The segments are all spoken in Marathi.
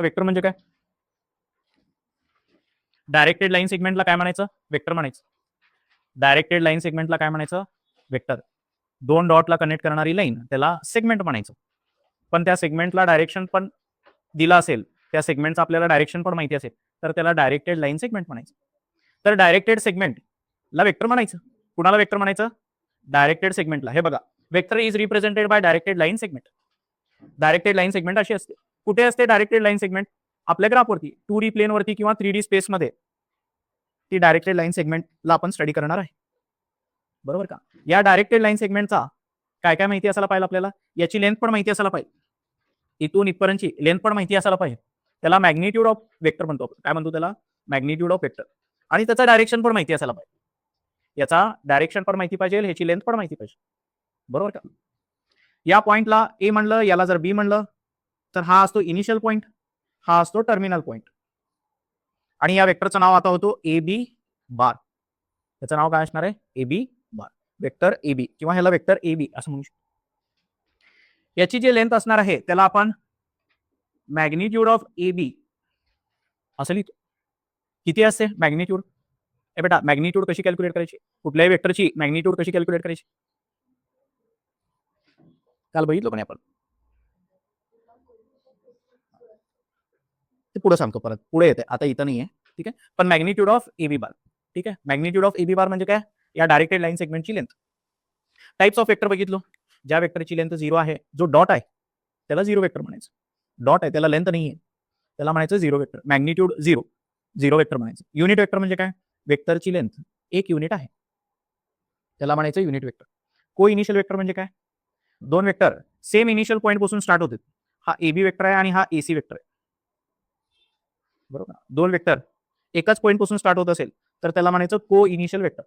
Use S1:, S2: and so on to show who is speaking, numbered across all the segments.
S1: वेक्टर म्हणजे काय? डायरेक्टेड लाईन सेगमेंटला काय म्हणायचं? वेक्टर म्हणायचं. डायरेक्टेड लाईन सेगमेंटला काय म्हणायचं? वेक्टर. दोन डॉटला कनेक्ट करणारी लाईन त्याला सेगमेंट म्हणायचं. पण त्या सेगमेंटला डायरेक्शन पण दिला असेल, त्या सेगमेंटचं आपल्याला डायरेक्शन पण माहिती असेल, तर त्याला डायरेक्टेड लाईन सेगमेंट म्हणायचं. तर डायरेक्टेड सेगमेंटला वेक्टर म्हणायचं. कुणाला वेक्टर म्हणायचं? डायरेक्टेड सेगमेंटला. हे बघा, vector is represented by directed line segment. Directed line segment अशी असते. कुठे असते डायरेक्टेड लाईन सेगमेंट? आपल्या ग्राफवरती, 2D प्लेनवरती किंवा 3D स्पेसमध्ये ती डायरेक्टेड लाईन सेगमेंटला आपण स्टडी करणार आहे. बरोबर का? या डायरेक्टेड लाईन सेगमेंटचा काय काय माहिती असायला पाहिजे आपल्याला? याची लेंथ पण माहिती असायला पाहिजे. इथून इथपर्यंतची लेंथ पण माहिती असायला पाहिजे. त्याला मॅग्निट्यूड ऑफ वेक्टर म्हणतो. काय म्हणतो त्याला? Magnitude of vector. आणि त्याचा डायरेक्शन पण माहिती असायला पाहिजे. याचा डायरेक्शन पण माहिती पाहिजे, ह्याची लेंथ पण माहिती पाहिजे. बरोबर का? या पॉइंटला ए म्हणलं, याला जर बी म्हणलं, तर हा असतो इनिशियल पॉइंट, हा असतो टर्मिनल पॉइंट. आणि या वेक्टरचं नाव आता होतो ए बी बार. त्याचं नाव काय असणार आहे? A B bar. Vector A B किंवा ह्याला वेक्टर ए बी असं म्हणू शकतो. याची जी लेंथ असणार आहे त्याला आपण मॅग्निट्यूड ऑफ ए बी असं लिहितो. किती असते मॅग्निट्यूड? ए बेटा, मॅग्निट्यूड कशी कॅल्क्युलेट करायची? कुठल्याही वेक्टरची मॅग्निट्यूड कशी कॅल्क्युलेट करायची? काल बघितलं पण आपण. ते पुढे सांगतो, परत पुढे येते, आता इथं नाही आहे. ठीक आहे. पण magnitude of A B bar. ठीक आहे. Magnitude of A B bar म्हणजे काय? या डायरेक्टेड लाईन सेगमेंटची लेंथ. टाइप्स ऑफ वेक्टर बघितलो. ज्या वेक्टरची लेंथ 0 आहे, जो डॉट आहे त्याला 0 वेक्टर म्हणायचं. डॉट आहे त्याला लेंथ नाही आहे, त्याला म्हणायचं 0 वेक्टर. मॅग्निट्यूड 0 वेक्टर म्हणायचं. युनिट वेक्टर म्हणजे काय? वेक्टरची लेंथ 1 युनिट आहे, त्याला म्हणायचं युनिट वेक्टर. को इनिशियल वेक्टर म्हणजे काय? दोन वेक्टर सेम इनिशियल पॉईंट पासून स्टार्ट होते. हा ए बी वेक्टर आहे आणि हा एसी वेक्टर आहे. बरोबर. दोन वेक्टर एकाच पॉईंट पासून स्टार्ट होत असेल तर त्याला म्हणायचं को इनिशियल वेक्टर.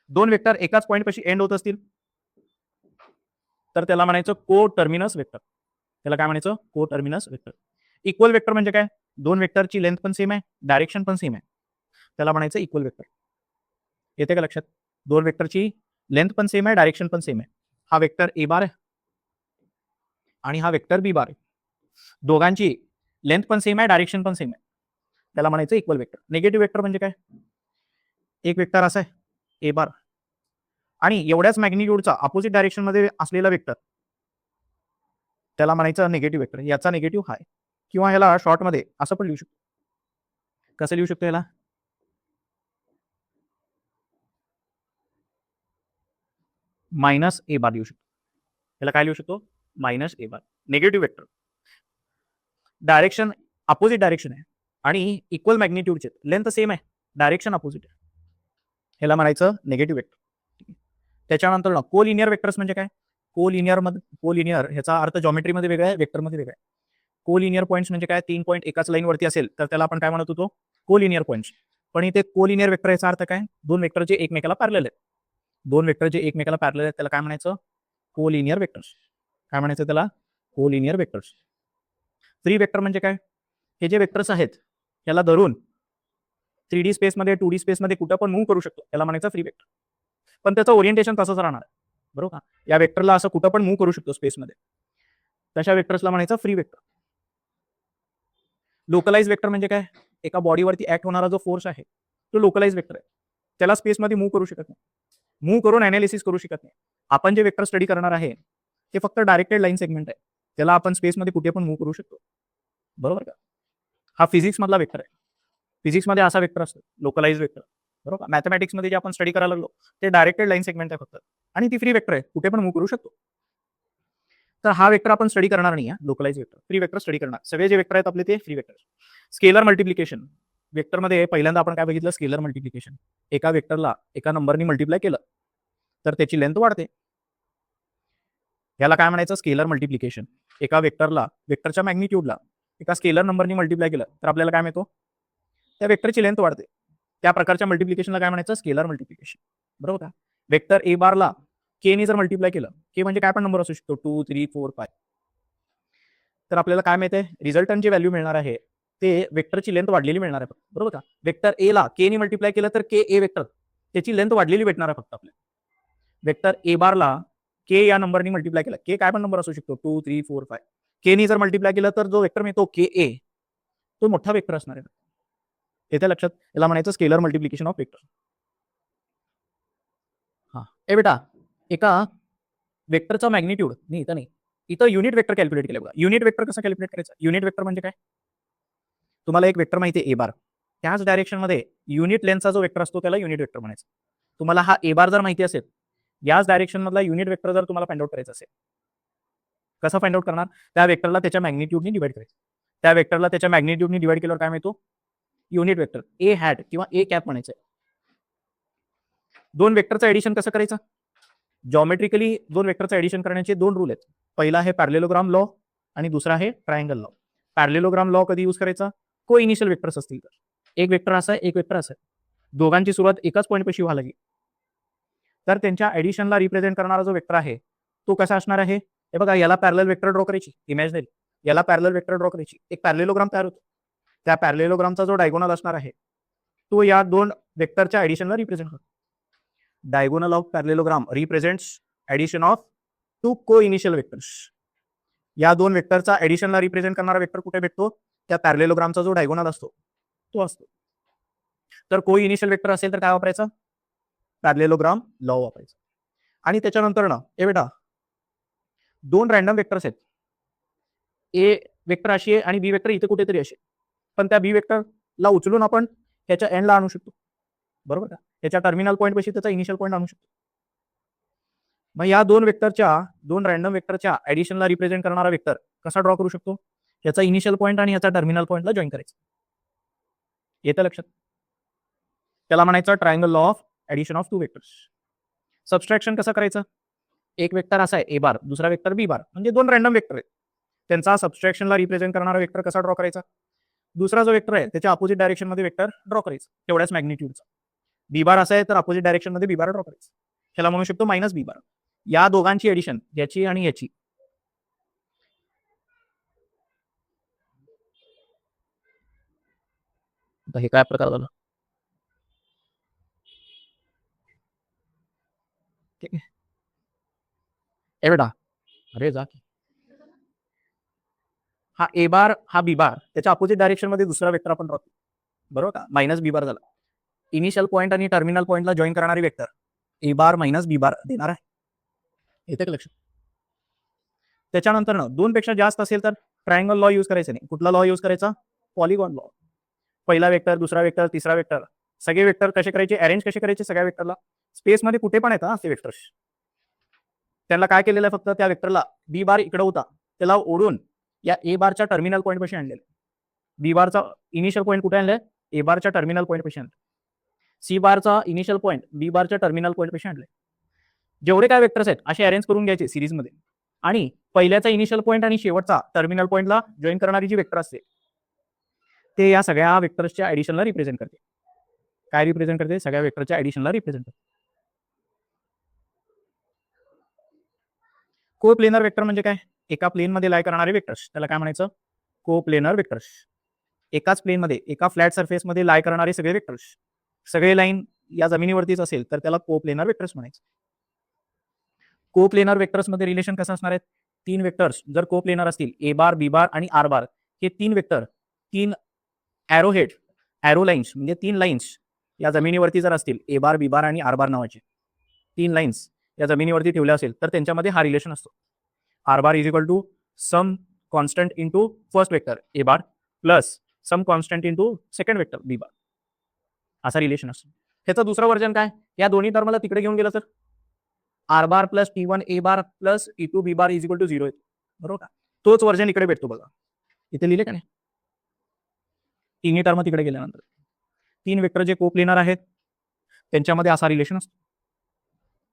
S1: दोन वेक्टर एकाच पॉईंट पाशी एंड होत असतील तर त्याला म्हणायचं को टर्मिनस वेक्टर. त्याला काय म्हणायचं? को टर्मिनस वेक्टर. इक्वल वेक्टर म्हणजे काय? दोन वेक्टरची लेंथ पण सेम आहे, डायरेक्शन पण सेम आहे, त्याला म्हणायचं इक्वल वेक्टर. येते का लक्षात? दोन वेक्टरची लेंथ पण सेम आहे, डायरेक्शन पण सेम आहे. हा वेक्टर ए बार आहे आणि हा वेक्टर बी बार आहे. दोघांची लेंथ पण सेम आहे, डायरेक्शन पण सेम आहे, त्याला म्हणायचं इक्वल वेक्टर. निगेटिव्ह वेक्टर म्हणजे काय? एक वेक्टर असा आहे ए बार आणि एवढ्याच मॅग्निट्यूडचा अपोजिट डायरेक्शन मध्ये असलेला वेक्टर, त्याला म्हणायचं निगेटिव्ह वेक्टर. याचा निगेटिव्ह हाय किंवा ह्याला शॉर्ट मध्ये असं पण लिहू शकतो. कसं लिहू शकतो याला? मायनस ए बार लिहू शकतो. याला काय लिहू शकतो? Minus a bar. Negative vector, direction opposite direction आहे आणि इक्वल मॅग्निट्यूडचे, लेंथ सेम आहे, डायरेक्शन अपोजिट आहे, ह्याला म्हणायचं निगेटिव्ह वेक्टर. त्याच्यानंतर कोलिनियर वेक्टर्स म्हणजे काय? कोलिनियर ह्याचा अर्थ जॉमेट्रीमध्ये वेगळा आहे, वेक्टरमध्ये वेगळा आहे. कोलिनियर पॉईंट्स म्हणजे काय? 3 पॉईंट एकाच लाईन वरती असेल तर त्याला आपण काय म्हणत होतो? Collinear points. पण इथे कोलिनियर वेक्टर याचा अर्थ काय? दोन वेक्टर जे एकमेकाला पॅरलल आहेत. दोन वेक्टर जे एकमेकाला पॅरलल आहेत त्याला काय म्हणायचं? Collinear vectors. काय म्हणायचं त्याला? Collinear vectors. फ्री वेक्टर म्हणजे काय? हे जे वेक्टर्स आहेत याला धरून 3D स्पेसमध्ये 2D स्पेसमध्ये कुठं पण मूव्ह करू शकतो, याला म्हणायचं फ्री वेक्टर. पण त्याचं ओरिएंटेशन तसंच राहणार, बरोबर का? या वेक्टरला असं कुठं पण मूव्ह करू शकतो स्पेसमध्ये, तशा वेक्टर्सला म्हणायचं फ्री वेक्टर. लोकलाइज वेक्टर म्हणजे काय? एका बॉडीवरती ऍक्ट होणारा जो फोर्स आहे तो लोकलाइज वेक्टर आहे, त्याला स्पेसमध्ये मूव्ह करू शकत नाही, मूव्ह करून अनालिसिस करू शकत नाही. आपण जे वेक्टर स्टडी करणार आहे ते फक्त डायरेक्टेड लाईन सेगमेंट आहे, त्याला आपण स्पेसमध्ये कुठे पण मूव्ह करू शकतो, बरोबर का? हा फिजिक्स मधला वेक्टर आहे. फिजिक्समध्ये असा वेक्टर असतो लोकलाइज वेक्टर, बरोबर. मॅथमॅटिक्समध्ये जे आपण स्टडी करायला लागलो ते डायरेक्टेड लाईन सेगमेंट आहे फक्त, आणि ती फ्री वेक्टर आहे, कुठे पण मूव्ह करू शकतो. तर हा वेक्टर आपण स्टडी करणार नाही, localise vector. Free vector study करणार. सगळे जे वेक्टर आहेत आपले ते फ्री वेक्टर. स्केलर मल्टिप्लिकेशन वेक्टरमध्ये पहिल्यांदा आपण काय बघितलं? Scalar multiplication. एका वेक्टरला एका नंबरनी मल्टिप्लाय केलं तर त्याची लेंथ वाढते, याला काय म्हणायचं? Scalar multiplication. एका वेक्टरला वेक्टरच्या मॅग्निट्यूडला एका स्केलर नंबरनी मल्टिप्लाय केलं तर आपल्याला काय मिळतो? त्या वेक्टरची लेंथ वाढते. त्या प्रकारच्या मल्टिप्लिकेशनला काय म्हणायचं? स्केलर मल्टिप्लिकेशन, बरोबर का? वेक्टर ए बारला के ने जर मल्टिप्लाय केलं, के म्हणजे काय पण नंबर असू शकतो, 2 3 4 5, तर आपल्याला काय मिळते? रिझल्टंट जे व्हॅल्यू मिळणार आहे ते वेक्टरची लेंथ वाढलेली मिळणार आहे, बरोबर का? वेक्टर ए ला के ने मल्टिप्लाय केलं तर के ए वेक्टर त्याची लेंथ वाढलेली भेटणार आहे फक्त आपल्याला. वेक्टर ए बारला के या नंबरनी मल्टिप्लाय केला, के काय पण नंबर असू शकतो, 2 3 4 5, केनी जर मल्टिप्लाय केलं तर जो वेक्टर मिळतो के ए तो मोठा वेक्टर असणार आहे. येते लक्षात? याला म्हणायचं स्केलर मल्टिप्लिकेशन ऑफ वेक्टर. हा ए बेटा, एका वेक्टरचा मॅग्निट्यूड नाही इथं नाही, इथं युनिट वेक्टर कॅल्क्युलेट केलं बघा. युनिट वेक्टर कसं कॅल्क्युलेट करायचं? युनिट वेक्टर म्हणजे काय? तुम्हाला एक वेक्टर माहिती आहे ए बार, त्याच डायरेक्शन मध्ये युनिट लेंथचा जो वेक्टर असतो त्याला युनिट वेक्टर म्हणायचं. तुम्हाला हा ए बार जर माहिती असेल, याच डायरेक्शन मधला युनिट वेक्टर जर तुम्हाला फाइंड आउट करायचं असेल, कसं फाइंड आउट करणार? त्या वेक्टरला त्याच्या मॅग्निट्यूडनी डिवाइड करायचं. त्या वेक्टरला त्याच्या मॅग्निट्यूडनी डिवाइड केल्यावर काय मिळतो? युनिट वेक्टर ए हॅट किंवा ए कॅप म्हणायचं. दोन वेक्टरचं एडिशन कसं करायचं? जॉमेट्रिकली दोन वेक्टरचं एडिशन करण्याचे दोन रूल आहेत. पहिला आहे पॅरलेलोग्राम लॉ आणि दुसरा आहे ट्रायंगल लॉ. पॅरलेलोग्राम लॉ कधी यूज करायचा? को इनिशियल वेक्टर्स असतील तर. एक वेक्टर असा आहे, एक वेक्टर असा आहे, दोघांची सुरुवात एकाच पॉईंट पाशी व्हायला लागली, तर त्यांच्या एडिशनला रिप्रेझेंट करणारा जो वेक्टर आहे तो कसा असणार आहे? हे बघा, याला पॅरलल वेक्टर ड्रॉ करायची इमॅजिनरी, याला पॅरलल वेक्टर ड्रॉ करायची, एक पॅरलेलोग्राम तयार होतो. त्या पॅरलेलोग्रामचा जो डायगोनल असणार आहे तो या दोन वेक्टरच्या एडिशनला रिप्रेझेंट करतो. Diagonal of parallelogram represents addition of two co initial vectors. या दोन वेक्टरचा एडिशनला रिप्रेझेंट करणारा वेक्टर कुठे भेटतो? त्या पॅरलेलोग्रामचा जो डायगोनल असतो तो असतो. तर को इनिशियल वेक्टर असेल तर काय वापरायचं? पॅरलेलोग्राम लॉ वापरायचं. आणि त्याच्यानंतर ना ए बेटा, दोन रॅन्डम वेक्टर्स आहेत, ए वेक्टर अशी आहे आणि बी वेक्टर इथे कुठेतरी असे, पण त्या बी वेक्टरला उचलून आपण ह्याच्या एंडला आणू शकतो, बरोबर का? त्याच्या टर्मिनल पॉईंट पाशी त्याचा इनिशियल पॉईंट आणू शकतो. मग या दोन वेक्टरच्या, दोन रॅन्डम वेक्टरच्या एडिशनला रिप्रेझेंट करणारा वेक्टर कसा ड्रॉ करू शकतो? याचा इनिशियल पॉईंट आणि याचा टर्मिनल पॉईंटला जॉईन करायचं. येतं लक्षात? त्याला म्हणायचं triangle law of addition of two vectors. Subtraction कसं करायचं? एक वेक्टर असा आहे ए बार, दुसरा वेक्टर बी बार, म्हणजे दोन रॅन्डम वेक्टर आहेत, त्यांचा सबस्ट्रॅक्शनला रिप्रेझेंट करणारा वेक्टर कसा ड्रॉ करायचा? दुसरा जो वेक्टर आहे त्याच्या अपोजिट डायरेक्शन मध्ये वेक्टर ड्रॉ करायचं तेवढ्याच मॅग्निट्यूडचा. बी बार असा आहे तर अपोजिट डायरेक्शन मध्ये बी बार ड्रॉ करायचं, ह्याला म्हणू शकतो मायनस बी बार. या दोघांची एडिशन, याची आणि याची, हे काय प्रकार झाला? ठीक आहे ए बेटा, अरे जा की. हा ए बार हा बी बार, त्याच्या अपोजिट डायरेक्शन मध्ये दुसरा वेक्टर आपण ड्रॉ केला, बरोबर का? मायनस बी बार झाला. इनिशियल पॉईंट आणि टर्मिनल पॉईंटला जॉईन करणारी vector a bar minus b bar देणार आहे. येते का लक्षात? त्याच्यानंतर दोन पेक्षा जास्त असेल तर ट्रायंगल लॉ यूज करायचा नाही. कुठला लॉ यूज करायचा? Polygon law. पहिला वेक्टर, दुसरा वेक्टर, तिसरा वेक्टर, सगळे वेक्टर कसे करायचे? अरेंज कसे करायचे? सगळ्या वेक्टरला स्पेसमध्ये कुठे पण येतात असे वेक्टर्स. त्यांना काय केलेलं आहे? फक्त त्या वेक्टरला बी बार इकडे होता त्याला ओढून या ए बारच्या टर्मिनल पॉईंट पाशी आणलेलं. बी बारचा इनिशियल पॉईंट कुठे आणलाय? ए बारच्या टर्मिनल पॉईंट पाशी आणलं. सी बारचा इनिशियल पॉईंट बी बारच्या टर्मिनल पॉईंट पाशी आणले. जेवढे काय वेक्टर्स आहेत असे अरेंज करून घ्यायचे सिरीजमध्ये, आणि पहिल्याचा इनिशियल पॉईंट आणि शेवटचा टर्मिनल पॉईंटला जॉईन करणारी जी वेक्टर असते ते या सगळ्या वेक्टर्सच्या एडिशनला रिप्रेझेंट करते. काय रिप्रेझेंट करते? सगळ्या वेक्टरच्या एडिशनला रिप्रेझेंट करते. को प्लेनर वेक्टर म्हणजे काय? एका प्लेन मध्ये लाय करणारे वेक्टर्स, त्याला काय म्हणायचं? को प्लेनर वेक्टर्स. एकाच प्लेन मध्ये, एका फ्लॅट सरफेस मध्ये लाय करणारे सगळे वेक्टर्स, सगळे लाईन या जमिनीवरतीच असेल तर त्याला को प्लेनर वेक्टर्स म्हणायचं. को प्लेनर वेक्टर्स मध्ये रिलेशन कसं असणार आहे? तीन वेक्टर्स जर को प्लेनर असतील, ए बार, बी बार आणि आर बार, हे तीन वेक्टर, तीन एरो हेड, एरो लाईन्स म्हणजे तीन लाईन्स या जमिनीवरती जर असतील, ए बार, बी बार आणि आर बार नावाचे तीन लाईन्स या जमिनीवरती ठेवल्या असेल तर त्यांच्यामध्ये हा रिलेशन असतो. R bar is equal to some constant into first vector a bar plus some constant into second vector b bar, असा रिलेशन असतो. ह्याचं दुसरं वर्जन काय? या दोन्ही टर्मला तिकडे घेऊन गेलं तर r bar plus t one a bar plus t two b bar is equal to 0 येतो, बरोबर का? तोच वर्जन इकडे भेटतो बघा. इथे लिहिले का नाही? तिन्ही टर्म तिकडे गेल्यानंतर तीन वेक्टर जे कोप्लेनर आहेत त्यांच्यामध्ये असा रिलेशन असतो,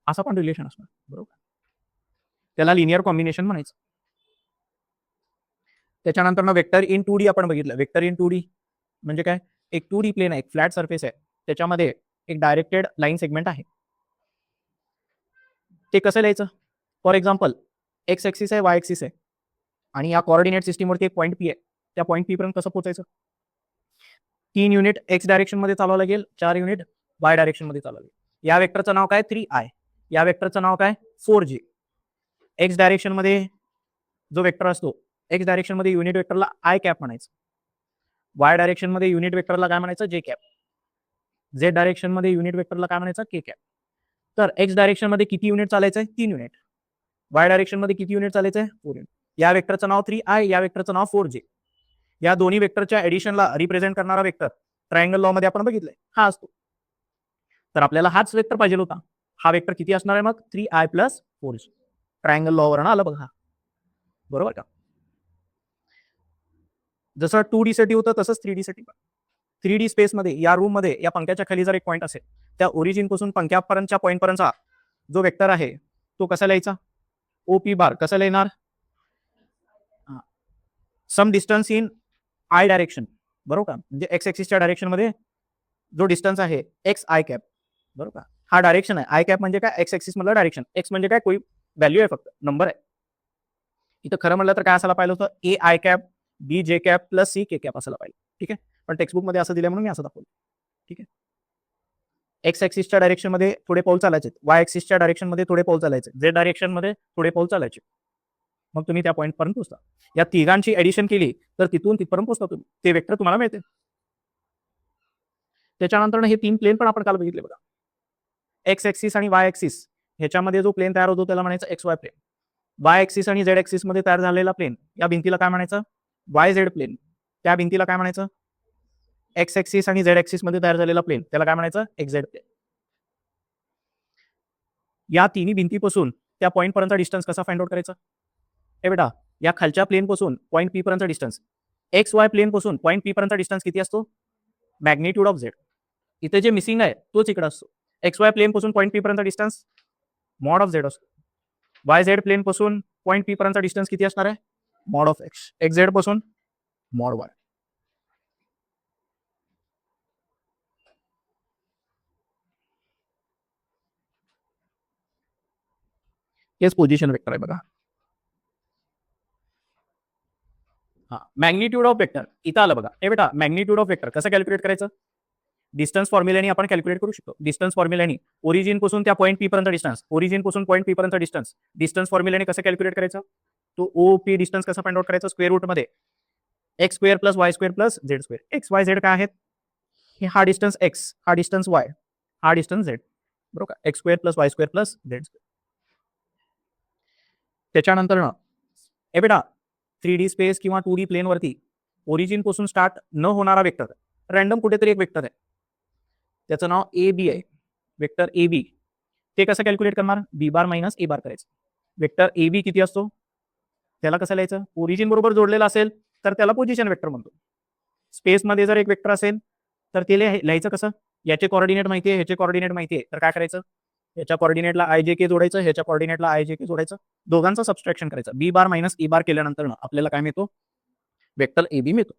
S1: असा पण रिलेशन असणार, बरोबर? त्याला लिनियर कॉम्बिनेशन म्हणायचं. त्याच्यानंतर वेक्टर इन 2D आपण बघितलं. वेक्टर इन 2D म्हणजे काय? एक 2D प्लेन आहे, एक फ्लॅट सरफेस आहे, त्याच्यामध्ये एक डायरेक्टेड लाईन सेगमेंट आहे. ते कसं लिहायचं? फॉर एक्झाम्पल, एक्स ऍक्सिस आहे, वाय ऍक्सिस आहे, आणि या कोऑर्डिनेट सिस्टीमवरती एक पॉईंट पी आहे. त्या पॉईंट पी पर्यंत कसं पोहोचायचं? 3 युनिट एक्स डायरेक्शन मध्ये चालवावं लागेल, 4 युनिट वाय डायरेक्शन मध्ये चालवावं लागेल. या वेक्टरचं नाव काय? 3i. या वेक्टरचं नाव काय? 4j. एक्स डायरेक्शन मध्ये जो वेक्टर असतो एक्स डायरेक्शन मध्ये युनिट वेक्टरला आय कॅप म्हणायचं, वाय डायरेक्शन मध्ये युनिट वेक्टरला काय म्हणायचं, जे कॅप, झेड डायरेक्शन मध्ये युनिट वेक्टरला काय म्हणायचं, के कॅप. तर एक्स डायरेक्शन मध्ये किती युनिट चालायचंय, 3 युनिट. वाय डायरेक्शन मध्ये किती युनिट चालायचंय, 4 युनिट. या वेक्टरचं नाव 3i, या वेक्टरचं नाव 4j. या दोन्ही वेक्टरच्या एडिशनला रिप्रेझेंट करणारा वेक्टर ट्रायंगल लॉ मध्ये आपण बघितलंय, हा असतो. तर आपल्याला हाच वेक्टर पाहिजे होता. हा वेक्टर किती असणार आहे मग, 3i plus 4j. Triangle law वरून आलं बघा, बरोबर का. जसं 2D साठी होतं तसंच 3D साठी पण. 3D स्पेस मध्ये या रूम मध्ये या पंख्याच्या खाली जर एक पॉईंट असेल, त्या ओरिजिन पासून पंख्यापर्यंतच्या पॉईंट पर्यंतचा जो वेक्टर आहे तो कसा लिहायचा, OP बार. कसा लिहिणार, सम डिस्टन्स इन आय डायरेक्शन, बरोबर का. म्हणजे एक्स एक्सिसच्या डायरेक्शन मध्ये जो डिस्टन्स आहे एक्स आय कॅप, बरोबर का. हा डायरेक्शन आहे, आय कॅप म्हणजे काय, एक्स एक्सिस मधलं डायरेक्शन. एक्स म्हणजे काय, कोई व्हॅल्यू आहे, फक्त नंबर आहे. इथं खरं म्हणलं तर काय असायला पाहिलं होतं, ए I cap b j cap plus c k cap असायला पाहिजे. ठीक आहे, पण टेक्स्टबुक मध्ये असं दिलं म्हणून मी असं दाखवलं. ठीक आहे, एक्स एक्सिसच्या डायरेक्शन मध्ये थोडे पाऊल चालायचे, वाय एक्सिसच्या डायरेक्शन मध्ये थोडे पाऊल चालायचे, झेड डायरेक्शन मध्ये थोडे पाऊल चालायचे. मग तुम्ही त्या पॉईंट पर्यंत पोहोचता. या तिघांची एडिशन केली तर तिथून तिथपर्यंत पोहोचता तुम्ही, ते वेक्टर तुम्हाला मिळते. त्याच्यानंतर हे 3 प्लेन पण आपण काल बघितले बघा, एक्स एक्सिस आणि वाय एक्सिस. ह्याच्यामध्ये जो प्लेन तयार होतो त्याला म्हणायचं x y plane. Y axis आणि झेड एक्सिस मध्ये तयार झालेला प्लेन, या भिंतीला काय म्हणायचं, वाय झेड प्लेन. त्या भिंतीला काय म्हणायचं, एक्स एक्सिस आणि झेड एक्सिस मध्ये तयार झालेला प्लेन, त्याला काय म्हणायचं, एक्स झेड प्लेन. या तिन्ही भिंतीपासून त्या पॉईंट पर्यंत डिस्टन्स कसा फाइंड आउट करायचा, हे बेटा, या खालच्या प्लेन पासून पॉईंट पी पर्यंत डिस्टन्स, एक्स वाय प्लेन पासून पॉईंट पी पर्यंत डिस्टन्स किती असतो, मॅग्निट्यूड ऑफ झेड. इथे जे मिसिंग आहे तोच इकडे असतो. एक्स वाय प्लेन पासून पॉईंट पी पर्यंत डिस्टन्स मॉड ऑफ झेड असतो. वाय झेड प्लेन पासून पॉईंट पी पर्यंत डिस्टन्स किती असणार आहे, mod of x. X Z पासून मॉड वाय. हेच पोझिशन वेक्टर आहे बघा. हा, मॅग्निट्यूड ऑफ वेक्टर इथं आलं बघा. हे बेटा, मॅग्निट्यूड ऑफ वेक्टर कसं कॅल्क्युलेट करायचं, डिस्टन्स फॉर्म्युल्याने आपण कॅल्क्युलेट करू शकतो. डिस्टन्स फॉर्म्युल्याने ओरिजिन पासून त्या पॉईंट पी पर्यंत डिस्टन्स, ओरिजिन पासून पॉईंट पी पर्यंत डिस्टन्स, डिस्टन्स फॉर्म्युल्याने कसं कॅल्क्युलेट करायचं, तो ओ पी डिस्टन्स कसा फाइंड आउट करायचा, स्क्वेअर रूट मध्ये x square plus y square plus Z square. X Y Z काय आहेत, हा डिस्टन्स एक्स, हा डिस्टन्स वाय, हा डिस्टन्स झेड, बरोबर का. X square plus y square plus Z square. त्याच्यानंतर ना हे बेटा, 3D स्पेस किंवा 2D प्लेन वरती ओरिजिन पासून स्टार्ट न होणारा वेक्टर, रॅन्डम कुठेतरी एक वेक्टर आहे, त्याचं नाव ए बी आहे, वेक्टर ए बी. ते कसं कॅल्क्युलेट करणार, बी बार मायनस ए बार करायचं. वेक्टर ए बी किती असतो, त्याला कसं लिहायचं, ओरिजिन बरोबर जोडलेला असेल तर त्याला पोझिशन वेक्टर म्हणतो. स्पेसमध्ये जर एक वेक्टर असेल तर ते लिहायचं कसं, याचे कॉर्डिनेट माहिती आहे, ह्याचे कॉर्डिनेट माहिती आहे, तर काय करायचं, ह्याच्या कॉर्डिनेटला आय जे के जोडायचं, ह्याच्या कॉर्डिनेटला आय जे के जोडायचं, दोघांचं सबस्ट्रॅक्शन करायचं. बी बार मायनस ए बार केल्यानंतर आपल्याला काय मिळतो, वेक्टर ए बी मिळतो.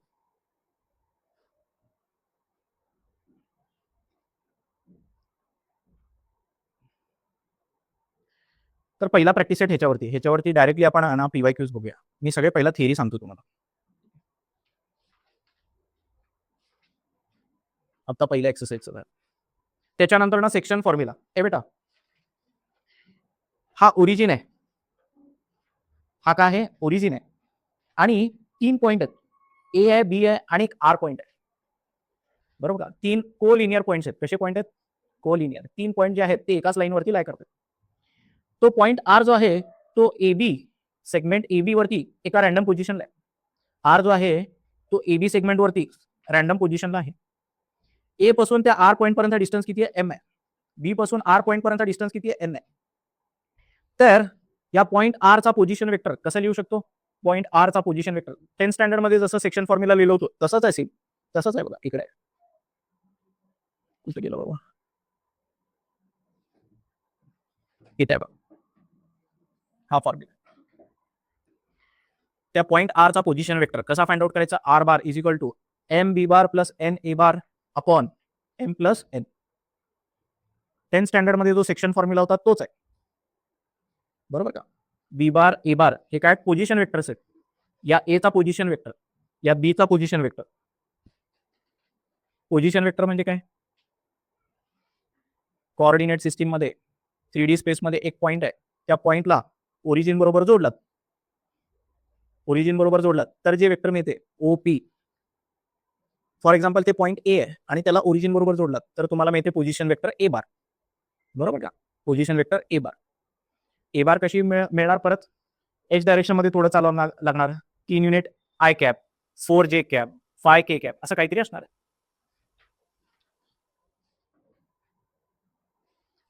S1: तर पहिला प्रॅक्टिस सेट ह्याच्यावरती डायरेक्टली आपण ना पीवायक्यूज बघूया. मी सगळे पहिला थिअरी सांगतो तुम्हाला. आता पहिला एक्सरसाइजचा, त्याच्यानंतर ना सेक्शन फॉर्म्युला. ए बेटा, हा ओरिजिन आहे, हा काय आहे, ओरिजिन आहे, आणि 3 पॉईंट आहेत, ए आहे, बी आहे आणि एक आर पॉईंट आहे, बरोबर का. 3 को लिनियर पॉईंट्स आहेत. कसे पॉईंट आहेत, को लिनियर. 3 पॉईंट जे आहेत ते एकाच लाईनवरती लाय करतात. तो पॉईंट आर जो आहे तो A B segment A B वरती एका रॅन्डम पोझिशनला आहे. आर जो आहे तो ए बी सेगमेंट वरती रॅन्डम पोझिशनला आहे. ए पासून त्या आर पॉईंट पर्यंत डिस्टन्स किती आहे, एम आहे. बी पासून आर पॉईंट पर्यंत डिस्टन्स किती आहे, एन आहे. तर या पॉईंट आर चा पोझिशन वेक्टर कसं लिहू शकतो, पॉईंट आर चा पोझिशन वेक्टर 10th स्टँडर्ड मध्ये जसं सेक्शन फॉर्म्युला लिहिलो होतो तसंच आहे, तसंच आहे बघा. इकडे कुठे गेलो बाबा, इथे बघा हा फॉर्म्युला. त्या पॉईंट आर चा पोझिशन वेक्टर कसा फाइंड आउट करायचा, r bar is equal to m b bar plus n a bar upon m plus n. 10th standard मध्ये जो सेक्शन फॉर्म्युला होता तोच आहे, बरोबर का. बी बार ए बार हे काय पोझिशन वेक्टर्स आहेत. या ए चा पोझिशन वेक्टर, या बी चा पोझिशन वेक्टर. पोझिशन वेक्टर म्हणजे काय, कोऑर्डिनेट सिस्टीम मध्ये 3D स्पेस मध्ये एक पॉईंट आहे, त्या पॉईंटला ओरिजिन बरोबर जोडलात, ओरिजिन बरोबर जोडलात तर जे वेक्टर मिळते ओपी, फॉर एक्झाम्पल ते पॉईंट ए आहे आणि त्याला ओरिजिन बरोबर जोडलात तर तुम्हाला मिळते पोझिशन वेक्टर ए बार. बरोबर का? Position vector a bar. A बार कशी मिळणार परत? एच डायरेक्शन मध्ये थोडं चालवणार लागणार. 3 unit i cap, 4J cap, 5K cap असं काहीतरी असणार आहे.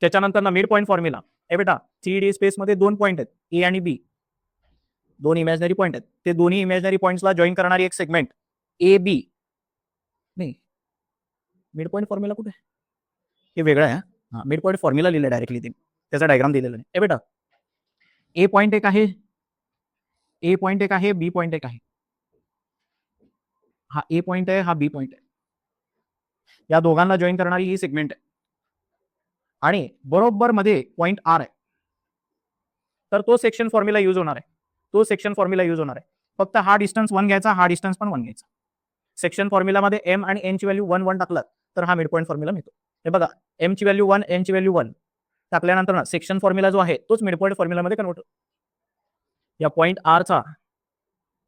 S1: त्याच्यानंतर ना मिड पॉईंट फॉर्म्युला. ए बेटा 3D स्पेस मध्ये 2 पॉईंट आहेत ए आणि बी, 2 इमॅजिनरी पॉईंट आहेत. ते दोन्ही इमॅजिनरी पॉईंट्सला जॉईन करणारी एक सेगमेंट ए बी. नाही, मिड पॉईंट फॉर्म्युला कुठे? हे वेगळं आहे. हा, मिड पॉईंट फॉर्म्युला लिहिलं डायरेक्टली ते, त्याचा डायग्राम दिलेला नाही. ए बेटा ए पॉईंट एक आहे, ए पॉईंट एक आहे, बी पॉईंट एक आहे. हा ए पॉईंट आहे, हा बी पॉईंट आहे. या दोघांना जॉईन करणारी ही सेगमेंट आहे आणि बरोबर मध्ये पॉईंट आर आहे. तर तो सेक्शन फॉर्म्युला यूज होणार आहे. तो सेक्शन फॉर्म्युला यूज होणार आहे. फक्त हा डिस्टन्स 1 घ्यायचा, हा डिस्टन्स पण 1 घ्यायचा. सेक्शन फॉर्म्युलामध्ये एम आणि एन ची व्हॅल्यू 1 1 टाकलात तर हा मिड पॉईंट फॉर्म्युला मिळतो. हे बघा, एम ची व्हॅल्यू 1, एन ची व्हॅल्यू 1 टाकल्यानंतर ना सेक्शन फॉर्म्युला जो आहे तोच मिड पॉईंट फॉर्म्युलामध्ये कन्वर्ट होतो. या पॉईंट आर चा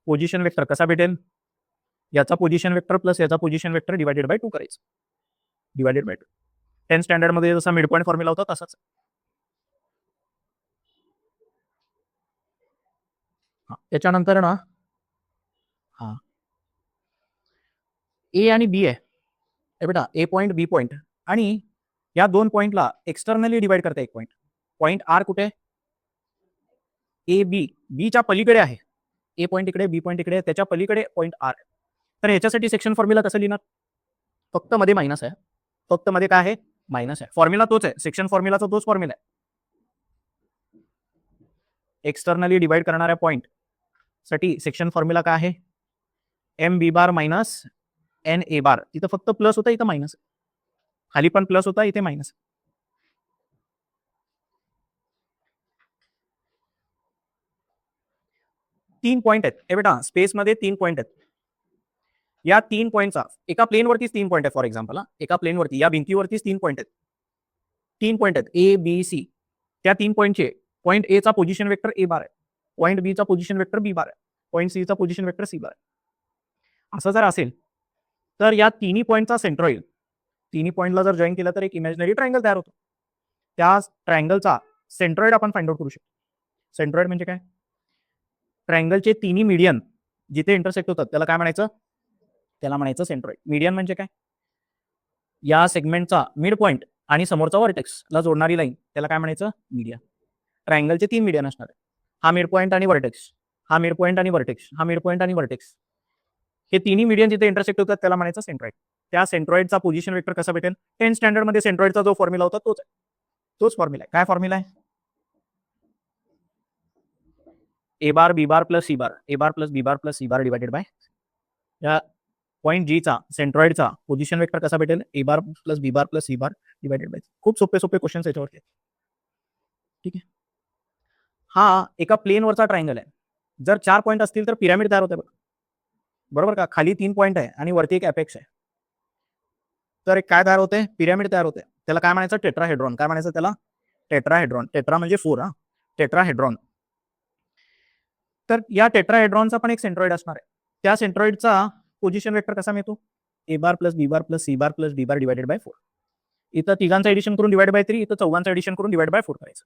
S1: पोझिशन वेक्टर कसा भेटेल? याचा पोझिशन वेक्टर प्लस याचा पोझिशन वेक्टर डिवायडेड बाय 2 करायचं. Divided by 2. 10 स्टँडर्ड मध्ये जसा मिड पॉईंट फॉर्म्युला होता तसाच. त्याच्यानंतर ना हा ए आणि बी आहे. हे बेटा ए पॉईंट बी पॉईंट आणि या दोन पॉईंटला एक्सटर्नली डिवाइड करते एक पॉईंट. पॉईंट आर कुठे? ए बी, बीच्या पलीकडे आहे. ए पॉईंट इकडे, बी पॉईंट इकडे, त्याच्या पलीकडे पॉईंट आर. तर ह्याच्यासाठी सेक्शन फॉर्म्युला कसं लिहिणार? फक्त मध्ये मायनस आहे. फक्त मध्ये काय आहे? मायनस आहे. फॉर्म्युला तोच आहे, सेक्शन फॉर्म्युलाचा तोच फॉर्म्युला आहे. एक्सटर्नली डिवाइड करणाऱ्या पॉईंट साठी सेक्शन फॉर्म्युला काय आहे? M b bar minus n a bar. तिथं फक्त प्लस होता, इथं मायनस. खाली पण प्लस होता, इथे मायनस. 3 पॉईंट आहेत. हे बेटा स्पेसमध्ये 3 पॉईंट आहेत. या 3 पॉईंटचा एका प्लेनवरतीच 3 पॉईंट आहेत. फॉर एक्झाम्पल एका प्लेनवरती या भिंतीवरतीच 3 पॉईंट आहेत. 3 पॉईंट आहेत ए बी सी. त्या 3 पॉईंटचे पॉईंट ए चा पोझिशन वेक्टर ए बार आहे, पॉईंट बी चा पोझिशन वेक्टर बी बार आहे, पॉईंट सी चा पोझिशन वेक्टर सी बार आहे. असं जर असेल तर या तिन्ही पॉईंटचा सेंट्रॉइड, तिन्ही पॉईंटला जर जॉईन केलं तर एक इमॅजिनरी ट्रायंगल तयार होतो. त्या ट्रायंगलचा सेंट्रॉइड आपण फाइंड आउट करू शकतो. सेंट्रॉइड म्हणजे काय? ट्रायंगलचे तिन्ही मीडियन जिथे इंटरसेक्ट होतात त्याला काय म्हणायचं? त्याला म्हणायचं सेंट्रॉइड. मीडियन म्हणजे काय? या सेगमेंटचा मिड पॉईंट आणि समोरचा व्हर्टेक्स ला जोडणारी लाईन त्याला काय म्हणायचं? मीडियन. ट्रायंगलचे 3 मीडियन असणार आहे. हा मिड पॉईंट आणि व्हर्टेक्स, हा मिड पॉईंट आणि व्हर्टेक्स, हा मिड पॉईंट आणि व्हर्टेक्स. हे तिन्ही मीडियन जिथे इंटरसेक्ट होतात त्याला म्हणायचं सेंट्रॉइड. त्या सेंट्रॉइडचा पोझिशन वेक्टर कसा भेटेल? 10 स्टँडर्ड मध्ये सेंट्रॉइडचा जो फॉर्म्युला होता तोच आहे. तोच फॉर्म्युला आहे. काय फॉर्म्युला आहे? A bar b bar plus C bar, a bar plus B bar plus C bar divided by या पॉईंट जी चा सेंट्रॉइडचा पोझिशन वेक्टर कसा भेटेल? A bar plus B bar plus C bar divided by. खूप सोपे सोपे क्वेश्चन याच्यावरती. ठीक आहे. हा एका प्लेनवरचा ट्रायंगल आहे. जर 4 पॉईंट असतील तर पिरामिड तयार होते. बरोबर का? खाली 3 पॉईंट आहे आणि वरती एक एपेक्स आहे. तर एक काय तयार होते? पिरामिड तयार होते. त्याला काय म्हणायचं? टेट्राहेड्रॉन. काय म्हणायचं त्याला? टेट्राहेड्रॉन. टेट्रा म्हणजे 4. टेट्राहेड्रॉन. तर या टेट्राहेड्रॉनचा पण एक सेंट्रॉइड असणार आहे. त्या सेंट्रॉइडचा पोझिशन वेक्टर कसा मिळतो? A bar plus B bar plus C bar plus D bar divided by 4. इथं तिघांचं एडिशन करून डिवाइड बाय 3, इथं चौघांचं एडिशन करून डिवाइड बाय 4 करायचं.